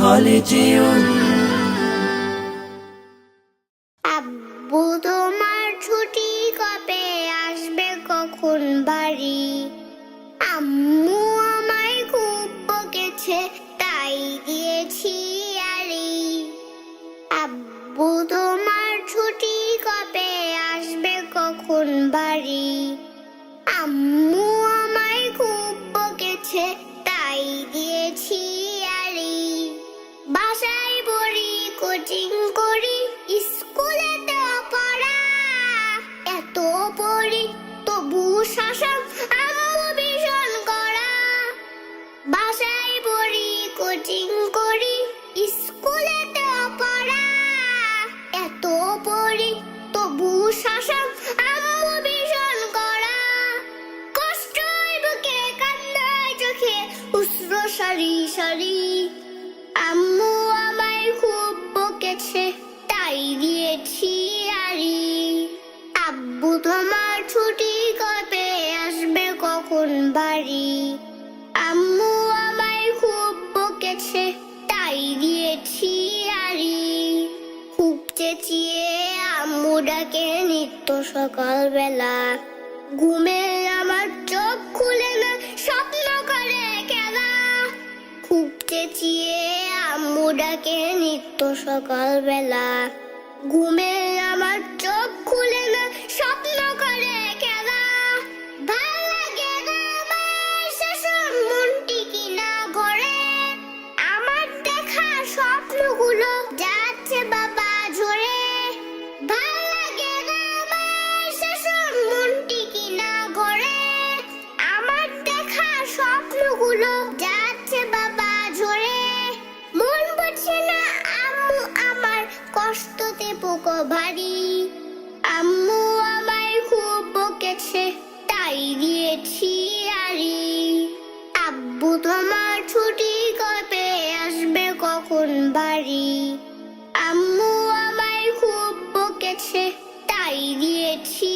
خالدون আব্বু তোমার ছুটি কবে আসবে কখন বাড়ি? আম্মু আমায় খুব বকেছে তাই দিয়েছি আড়ি। আব্বু তোমার ছুটি কবে আসবে কখন বাড়ি? আম্মু আমায় খুব বকেছে তাই দিয়েছি আড়ি। বাসায় পড়ি কোচিং করি স্কুলে তো পড়া, এত পড়ি তবু শাসন আম্মু ভীষণ করা। বাসায় পড়ি কোচিং করি স্কুলে তো পড়া, এত পড়ি তবু শাসন আম্মু ভীষণ করা। কষ্টই বুকে কান্নায় চোখে অশ্র সারি সারি। আম্মু আমায় খুব বকেছে তাই দিয়েছি আড়ি। আব্বু তোমার ছুটি কবে আসবে কখন বাড়ি? আম্মু আমায় খুব বকেছে তাই দিয়েছি আড়ি। খুব চেঁচিয়ে আম্মু ডাকে নিত্য সকালবেলা, ঘুমে আমার চোখ খুলে না স্বপ্ন করে খেলা। খুব চেঁচিয়ে আম্মু ডাকে নিত্য সকালবেলা, ঘুমে আমার চোখ খুলে না স্বপ্ন করে খেলা। ভাল লাগে না আমার শাসন মনটি কিনা ঘরে, আমার দেখা স্বপ্নগুলো যাচ্ছে বাবা ঝরে। ভাল লাগে না আমার শাসন মনটি কিনা ঘরে, আমার দেখা স্বপ্নগুলো যাচ্ছে বাবা ঝরে। মন বুঝছে না আম্মু আমার কষ্টতে বুক ভারী। আম্মু আমায় খুব বকেছে তাই দিয়েছি আড়ি। আব্বু তোমার ছুটি কবে আসবে কখন বাড়ি? আম্মু আমায় খুব বকেছে তাই দিয়েছি